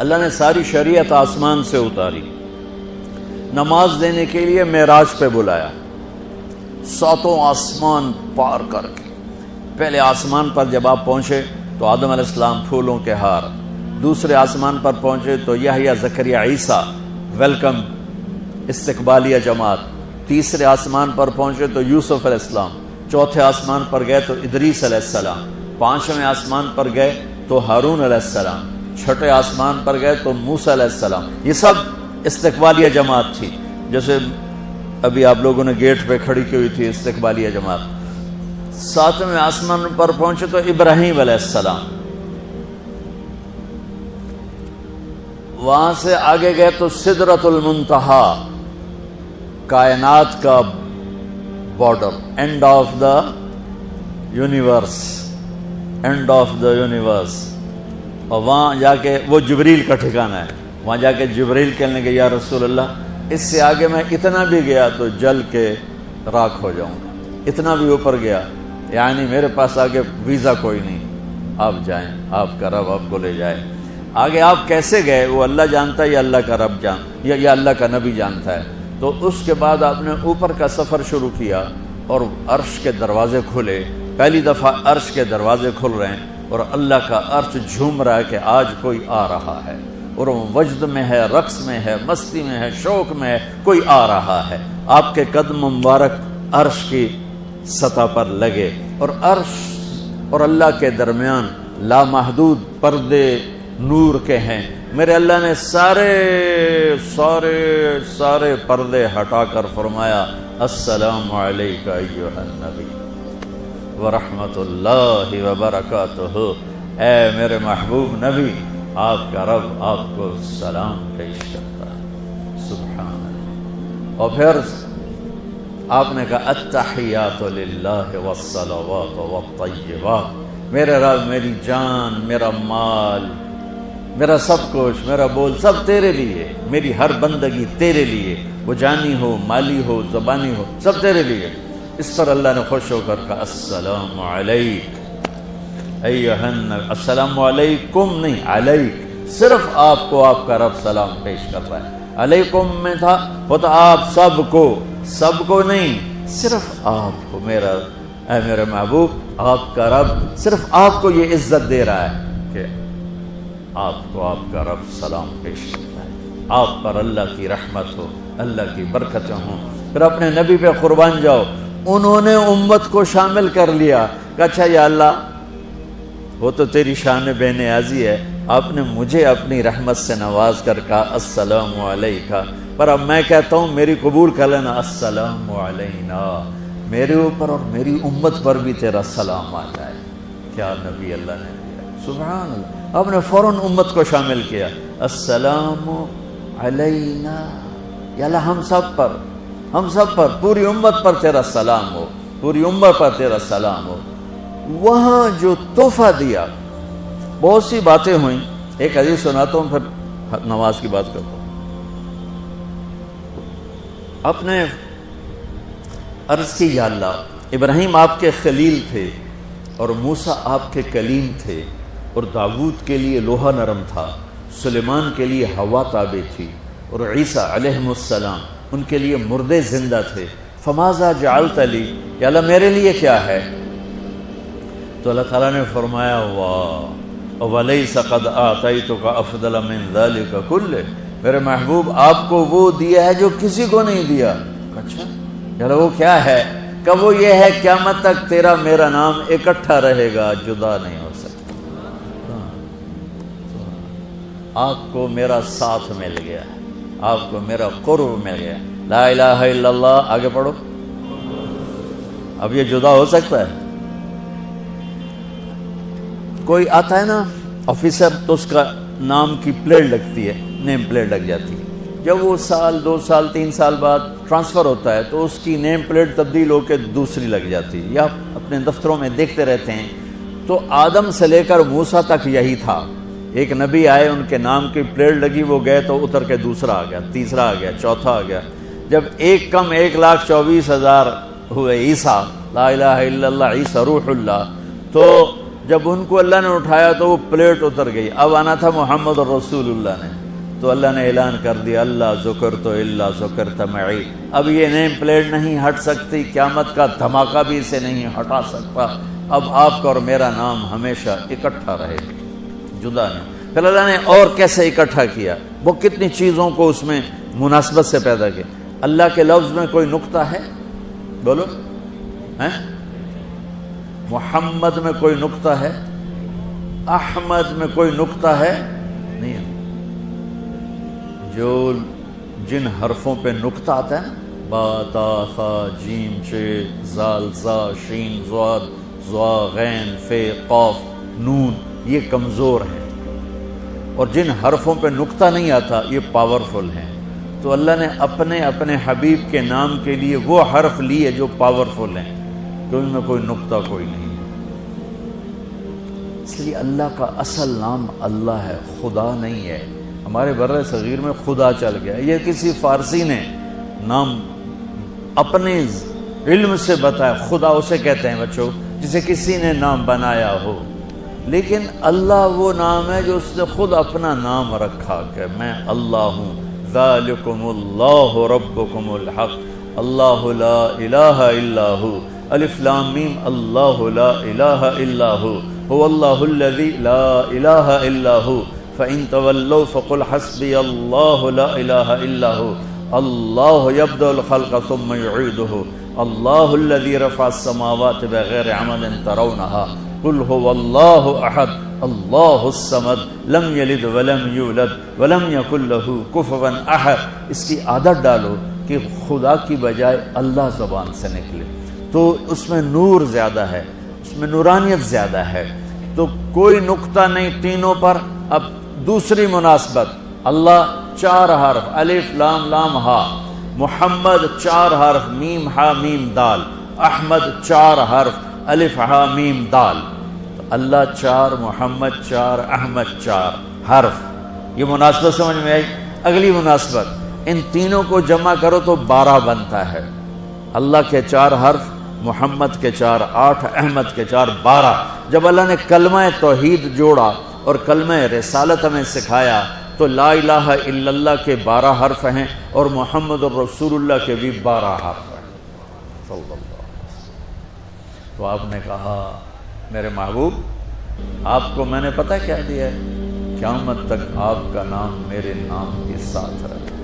اللہ نے ساری شریعت آسمان سے اتاری، نماز دینے کے لیے معراج پہ بلایا، ساتوں آسمان پار کر کے۔ پہلے آسمان پر جب آپ پہنچے تو آدم علیہ السلام پھولوں کے ہار، دوسرے آسمان پر پہنچے تو یحییٰ زکریا عیسیٰ ویلکم استقبالیہ جماعت، تیسرے آسمان پر پہنچے تو یوسف علیہ السلام، چوتھے آسمان پر گئے تو ادریس علیہ السلام، پانچویں آسمان پر گئے تو ہارون علیہ السلام، چھٹے آسمان پر گئے تو موسیٰ علیہ السلام۔ یہ سب استقبالیہ جماعت تھی، جیسے ابھی آپ لوگوں نے گیٹ پہ کھڑی کی ہوئی تھی استقبالیہ جماعت۔ ساتویں آسمان پر پہنچے تو ابراہیم علیہ السلام، وہاں سے آگے گئے تو سدرۃ المنتہا، کائنات کا border, and of the universe, and of the universe. اور وہاں جا کے وہ جبریل کا ٹھکانہ ہے، وہاں جا کے جبریل کہنے کہ یا رسول اللہ اس سے آگے میں اتنا بھی گیا تو جل کے راکھ ہو جاؤں گا، اتنا بھی اوپر گیا یعنی میرے پاس آگے ویزا کوئی نہیں، آپ جائیں، آپ کا رب آپ کو لے جائے۔ آگے آپ کیسے گئے وہ اللہ جانتا ہے یا اللہ کا رب یا اللہ کا نبی جانتا ہے۔ تو اس کے بعد آپ نے اوپر کا سفر شروع کیا اور عرش کے دروازے کھلے، پہلی دفعہ عرش کے دروازے کھل رہے ہیں اور اللہ کا عرش جھوم رہا ہے کہ آج کوئی آ رہا ہے، اور وہ وجد میں ہے، رقص میں ہے، مستی میں ہے، شوق میں ہے، کوئی آ رہا ہے۔ آپ کے قدم مبارک عرش کی سطح پر لگے، اور عرش اور اللہ کے درمیان لامحدود پردے نور کے ہیں۔ میرے اللہ نے سارے پردے ہٹا کر فرمایا السلام علیک ایھا النبی ورحمۃ اللہ وبرکاتہ، اے میرے محبوب نبی، آپ کا رب آپ کو سلام پیش کرتا ہے۔ سبحان اللہ۔ اور پھر آپ نے کہا التحیات للہ والصلوات والطیبات، میرے رب میری جان، میرا مال، میرا سب کچھ، میرا بول سب تیرے لیے، میری ہر بندگی تیرے لیے، وہ جانی ہو، مالی ہو، زبانی ہو، سب تیرے لیے۔ اس پر اللہ نے خوش ہو کر کہا السلام علیک ایھا النبی، السلام علیکم نہیں، علیک، صرف آپ کو آپ کا رب سلام پیش کر رہا ہے۔ علیکم میں تھا ہوتا آپ سب کو نہیں، صرف آپ کو، میرا اے میرے محبوب، آپ کا رب صرف آپ کو یہ عزت دے رہا ہے کہ آپ کو آپ کا رب سلام پیش کرتا ہے، آپ پر اللہ کی رحمت ہو، اللہ کی برکتیں ہوں۔ پھر اپنے نبی پہ قربان جاؤ، انہوں نے امت کو شامل کر لیا کہ اچھا یا اللہ وہ تو تیری شان بے نیازی ہے، آپ نے مجھے اپنی رحمت سے نواز کر کہا السلام علیکہ، پر اب میں کہتا ہوں میری قبول کر لینا السلام علینا، میرے اوپر اور میری امت پر بھی تیرا سلام آ جائے۔ کیا نبی اللہ نے دیا، سبحان اللہ۔ آپ نے فوراً امت کو شامل کیا، السلام علینا، یا اللہ ہم سب پر، پوری امت پر تیرا سلام ہو، پوری امت پر تیرا سلام ہو۔ وہاں جو تحفہ دیا، بہت سی باتیں ہوئیں، ایک حدیث سناتا ہوں پھر نماز کی بات کرتا ہوں۔ آپ نے عرض کی یا اللہ ابراہیم آپ کے خلیل تھے اور موسیٰ آپ کے کلیم تھے، اور داؤد کے لیے لوہا نرم تھا، سلیمان کے لیے ہوا تابع تھی، اور عیسیٰ علیہ السلام ان کے لیے مردے زندہ تھے، فماذا جعلت لی، یا اللہ میرے لیے کیا ہے؟ تو اللہ تعالیٰ نے فرمایا واہ وَلَيْسَ قَدْ آتَيْتُكَ أَفْضَلَ مِنْ ذَلِكَ كُلِّهِ، میرے محبوب آپ کو وہ دیا ہے جو کسی کو نہیں دیا۔ اچھا یا اللہ وہ کیا ہے؟ کہ وہ یہ ہے قیامت تک تیرا میرا نام اکٹھا رہے گا، جدا نہیں ہو سکتا۔ آپ کو میرا ساتھ مل گیا، آپ کو میرا قرب مل گیا، لا الہ الا اللہ، آگے پڑھو۔ اب یہ جدا ہو سکتا ہے؟ کوئی آتا ہے نا آفیسر تو اس کا نام کی پلیٹ لگتی ہے، نیم پلیٹ لگ جاتی ہے، جب وہ سال 2 سال 3 سال بعد ٹرانسفر ہوتا ہے تو اس کی نیم پلیٹ تبدیل ہو کے دوسری لگ جاتی ہے، یا اپنے دفتروں میں دیکھتے رہتے ہیں۔ تو آدم سے لے کر موسیٰ تک یہی تھا، ایک نبی آئے ان کے نام کی پلیٹ لگی، وہ گئے تو اتر کے دوسرا آ گیا، تیسرا آ گیا، چوتھا آ گیا، جب ایک کم 1,24,000 ہوئے عیسیٰ، لا الہ الا اللہ عیسیٰ روح اللہ، تو جب ان کو اللہ نے اٹھایا تو وہ پلیٹ اتر گئی. اب آنا تھا محمد رسول اللہ نے, تو اللہ نے اعلان کر دیا اللہ ذکرت الا ذکرت معی. اب یہ نیم پلیٹ نہیں ہٹ سکتی, قیامت کا دھماکہ بھی اسے نہیں ہٹا سکتا. اب آپ کا اور میرا نام ہمیشہ اکٹھا رہے گا, جدا نہیں. پھر اللہ نے اور کیسے اکٹھا کیا, وہ کتنی چیزوں کو اس میں مناسبت سے پیدا کیا. اللہ کے لفظ میں کوئی نقطہ ہے؟ بولو ہیں؟ محمد میں کوئی نقطہ ہے؟ احمد میں کوئی نقطہ ہے؟ نہیں ہے. جو جن حرفوں پہ نقطہ آتا ہے نا, با تا ثا جیم چے زال زا شین ضاد ضا غین فے قاف نون, یہ کمزور ہیں. اور جن حرفوں پہ نقطہ نہیں آتا یہ پاورفل ہیں. تو اللہ نے اپنے حبیب کے نام کے لیے وہ حرف لیے جو پاورفل ہیں, تو ان میں کوئی نقطہ کوئی نہیں. اس لیے اللہ کا اصل نام اللہ ہے, خدا نہیں ہے. ہمارے بر صغیر میں خدا چل گیا, یہ کسی فارسی نے نام اپنے علم سے بتایا. خدا اسے کہتے ہیں بچوں جسے کسی نے نام بنایا ہو, لیکن اللہ وہ نام ہے جو اس نے خود اپنا نام رکھا کہ میں اللہ ہوں. ذالکم اللہ ربکم الحق اللہ لا الہ الا ہو الف لام میم اللہ لا الہ الا ہو هو اللہ الذی لا الہ الا ہو فإن تولوا فقل حسبی اللہ لا الہ الا ہو اللہ یبدأ الخلق ثم یعیدہ اللہ الذی رفع السماوات بغیر عمد ترونها قل هو اللہ احد اللہ الصمد لم یلد ولم یولد ولم یکن له کفوا احد. اس کی عادت ڈالو کہ خدا کی بجائے اللہ زبان سے نکلے, تو اس میں نور زیادہ ہے, اس میں نورانیت زیادہ ہے. تو کوئی نقطہ نہیں تینوں پر. اب دوسری مناسبت, اللہ 4 حرف الف لام لام ہا, محمد 4 حرف میم ہا میم دال, احمد 4 حرف الف ہا میم دال. اللہ 4, محمد 4, احمد 4 حرف. یہ مناسبت سمجھ میں آئی؟ اگلی مناسبت, ان تینوں کو جمع کرو تو 12 بنتا ہے. اللہ کے 4 حرف, محمد کے 4 8, احمد کے 4 12. جب اللہ نے کلمہ توحید جوڑا اور کلمہ رسالت ہمیں سکھایا تو لا الہ الا اللہ کے 12 حرف ہیں اور محمد الرسول اللہ کے بھی 12 حرف ہیں صلی اللہ علیہ وسلم. تو آپ نے کہا میرے محبوب آپ کو میں نے پتہ کیا دیا ہے, قیامت تک آپ کا نام میرے نام کے ساتھ رہے.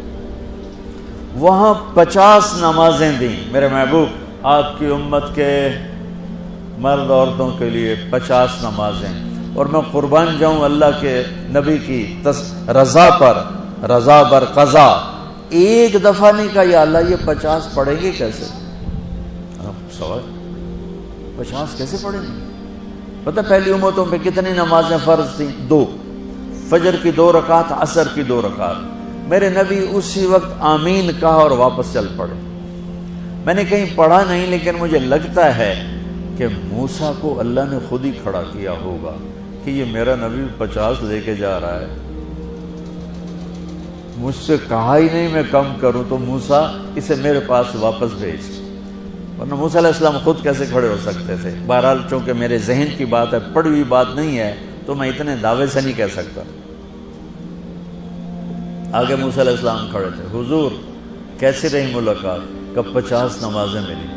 وہاں 50 نمازیں دیں میرے محبوب, آپ کی امت کے مرد عورتوں کے لیے 50 نمازیں. اور میں قربان جاؤں اللہ کے نبی کی رضا بر قضا. ایک دفعہ نہیں کہا یا اللہ یہ 50 پڑھیں گے کیسے؟ سوال 50 کیسے پڑھیں گے؟ پتہ پہلی امتوں پہ کتنی نمازیں فرض تھیں؟ 2, فجر کی 2 رکعت, عصر کی 2 رکعت. میرے نبی اسی وقت آمین کہا اور واپس چل پڑے. میں نے کہیں پڑھا نہیں, لیکن مجھے لگتا ہے کہ موسیٰ کو اللہ نے خود ہی کھڑا کیا ہوگا کہ یہ میرا نبی 50 لے کے جا رہا ہے, مجھ سے کہا ہی نہیں میں کم کروں, تو موسیٰ اسے میرے پاس واپس بھیج. ورنہ موسیٰ علیہ السلام خود کیسے کھڑے ہو سکتے تھے؟ بہرحال چونکہ میرے ذہن کی بات ہے, پڑھی ہوئی بات نہیں ہے, تو میں اتنے دعوے سے نہیں کہہ سکتا. آگے موسیٰ علیہ السلام کھڑے تھے, حضور کیسی رہی ملاقات؟ کب 50 نمازیں ملی.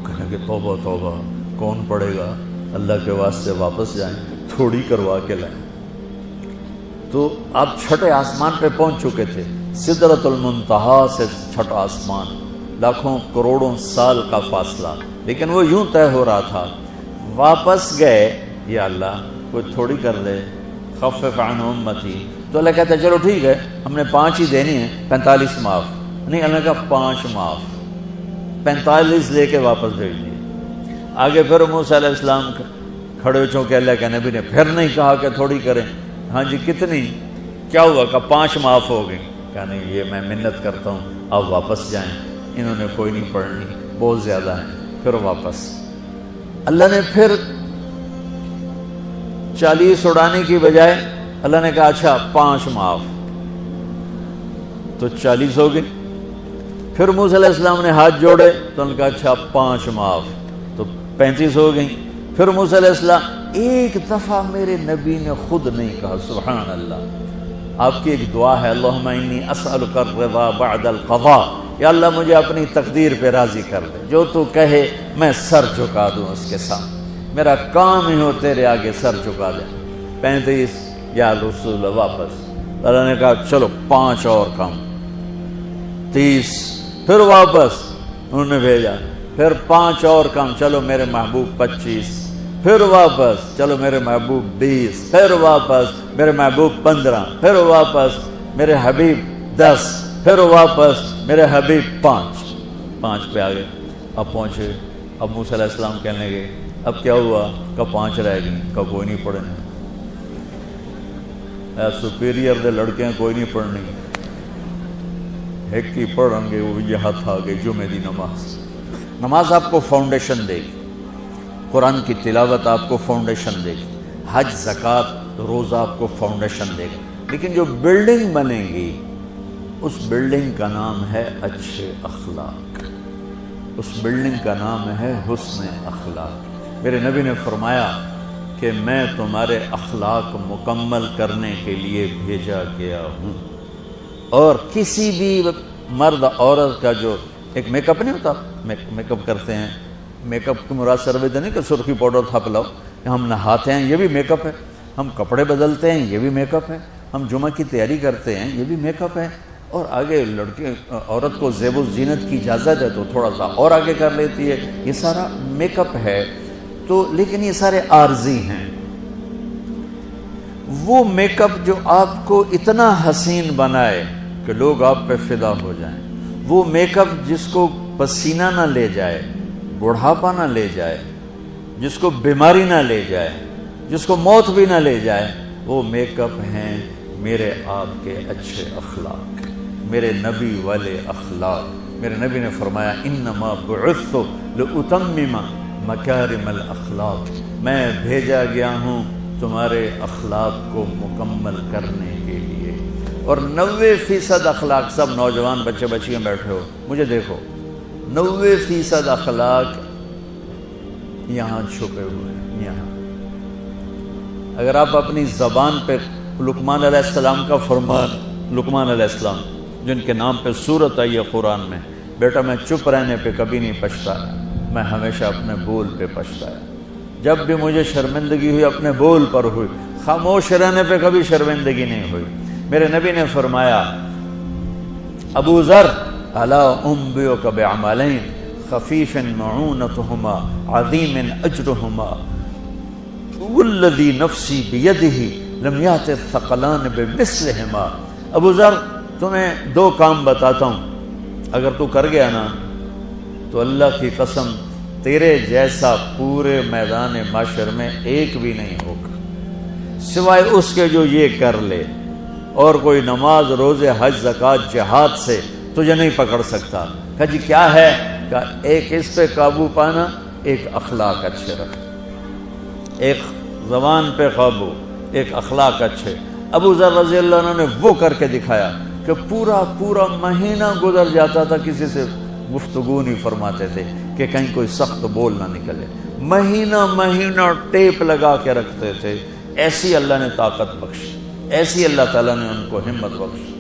کہنے کہ توبہ توبہ, کون پڑھے گا؟ اللہ کے واسطے واپس جائیں, تھوڑی کروا کے لائیں. تو آپ چھٹے آسمان پہ پہنچ چکے تھے, سدرۃ المنتہا سے چھٹا آسمان, لاکھوں کروڑوں سال کا فاصلہ, لیکن وہ یوں طے ہو رہا تھا. واپس گئے, یا اللہ کوئی تھوڑی کر دے, خفف عن امتی. تو اللہ کہتا ہے چلو ٹھیک ہے, ہم نے 5 ہی دینی ہیں, 45 معاف نہیں. اللہ کا 5 معاف, 45 لے کے واپس بھیج دیے. آگے پھر موسیٰ علیہ السلام کھڑے ہو, چونکہ اللہ کے نبی نے پھر نہیں کہا کہ تھوڑی کریں. ہاں جی کتنی, کیا ہوا؟ کہ 5 معاف ہو گئی. کہ نہیں یہ میں منت کرتا ہوں آپ واپس جائیں, انہوں نے کوئی نہیں پڑھنی, بہت زیادہ ہیں. پھر واپس اللہ نے پھر 40 اڑانے کی بجائے اللہ نے کہا اچھا 5 معاف, تو 40 ہو گئی. پھر موسیٰ علیہ السلام نے ہاتھ جوڑے تو انہوں نے کہا اچھا 5 معاف, تو 35 ہو گئی. پھر موسیٰ علیہ السلام ایک دفعہ میرے نبی نے خود نہیں کہا سبحان اللہ، آپ کی ایک دعا ہے اللہم انی اسألک الرضا بعد القضاء، یا اللہ مجھے اپنی تقدیر پہ راضی کر دے، جو تو کہے میں سر جھکا دوں اس کے سامنے، میرا کام ہی ہو تیرے آگے سر جھکا دیں۔ 35 یا رسول واپس، اللہ نے کہا چلو 5 اور کام، 30 پھر واپس انہوں نے بھیجا، پھر 5 اور کام، چلو میرے محبوب 25، پھر واپس چلو میرے محبوب 20، پھر واپس میرے محبوب 15، پھر واپس میرے حبیب 10، پھر واپس میرے حبیب 5 پہ آگئے۔ اب پہنچے، اب موسیٰ علیہ السلام کہنے لگے اب کیا ہوا؟ کہ 5 رہ گئی، کہ کوئی نہیں پڑھنے، سپیریئر دے لڑکے ہیں کوئی نہیں پڑھنی، ایک ہی پڑھیں گے وہ یہ ہاتھ آگے جمعے دی نماز۔ نماز آپ کو فاؤنڈیشن دے گی، قرآن کی تلاوت آپ کو فاؤنڈیشن دے گی، حج زکوٰۃ روزہ آپ کو فاؤنڈیشن دے گا، لیکن جو بلڈنگ بنے گی اس بلڈنگ کا نام ہے اچھے اخلاق، اس بلڈنگ کا نام ہے حسن اخلاق۔ میرے نبی نے فرمایا کہ میں تمہارے اخلاق مکمل کرنے کے لیے بھیجا گیا ہوں، اور کسی بھی مرد عورت کا جو ایک میک اپ نہیں ہوتا، میک اپ کرتے ہیں، میک اپ کی مراد سروے نہیں کہ سرخی پاؤڈر تھاپ لاؤ، ہم نہاتے ہیں یہ بھی میک اپ ہے، ہم کپڑے بدلتے ہیں یہ بھی میک اپ ہے، ہم جمعہ کی تیاری کرتے ہیں یہ بھی میک اپ ہے، اور آگے لڑکے عورت کو زیب و زینت کی اجازت ہے تو تھوڑا سا اور آگے کر لیتی ہے، یہ سارا میک اپ ہے۔ تو لیکن یہ سارے عارضی ہیں۔ وہ میک اپ جو آپ کو اتنا حسین بنائے کہ لوگ آپ پہ فدا ہو جائیں، وہ میک اپ جس کو پسینہ نہ لے جائے، بڑھاپا نہ لے جائے، جس کو بیماری نہ لے جائے، جس کو موت بھی نہ لے جائے، وہ میک اپ ہیں میرے آپ کے اچھے اخلاق، میرے نبی والے اخلاق۔ میرے نبی نے فرمایا انما بعثت لاتمم مکارم الاخلاق، میں بھیجا گیا ہوں تمہارے اخلاق کو مکمل کرنے کے لیے۔ اور 90% اخلاق، سب نوجوان بچے بچیاں بیٹھے ہو مجھے دیکھو، 90% اخلاق یہاں چھپے ہوئے ہیں۔ یہاں اگر آپ اپنی زبان پہ لقمان علیہ السلام کا فرمان، لقمان علیہ السلام جن کے نام پہ سورت آئی ہے قرآن میں، بیٹا میں چپ رہنے پہ کبھی نہیں پچھتایا، میں ہمیشہ اپنے بول پہ پچھتایا، جب بھی مجھے شرمندگی ہوئی اپنے بول پر ہوئی، خاموش رہنے پہ کبھی شرمندگی نہیں ہوئی۔ میرے نبی نے فرمایا ابو ذر الا انبئک بعملین خفیف معونتہما عظیم اجرہما والذی نفسی بیدہ لم یأت الثقلان بمثلہما۔ ابو ذر تمہیں 2 کام بتاتا ہوں، اگر تو کر گیا نا تو اللہ کی قسم تیرے جیسا پورے میدان معاشر میں ایک بھی نہیں ہوگا سوائے اس کے جو یہ کر لے، اور کوئی نماز روزے حج زکوٰۃ جہاد سے تجھے نہیں پکڑ سکتا۔ کہا جی کیا ہے؟ کہا ایک اس پہ قابو پانا، ایک اخلاق اچھے رکھ، ایک زبان پہ قابو، ایک اخلاق اچھے۔ ابو ذر رضی اللہ عنہ نے وہ کر کے دکھایا کہ پورا مہینہ گزر جاتا تھا، کسی سے گفتگو نہیں فرماتے تھے کہ کہیں کوئی سخت بول نہ نکلے، مہینہ ٹیپ لگا کے رکھتے تھے۔ ایسی اللہ نے طاقت بخشی، ایسی اللہ تعالیٰ نے ان کو ہمت بخشی۔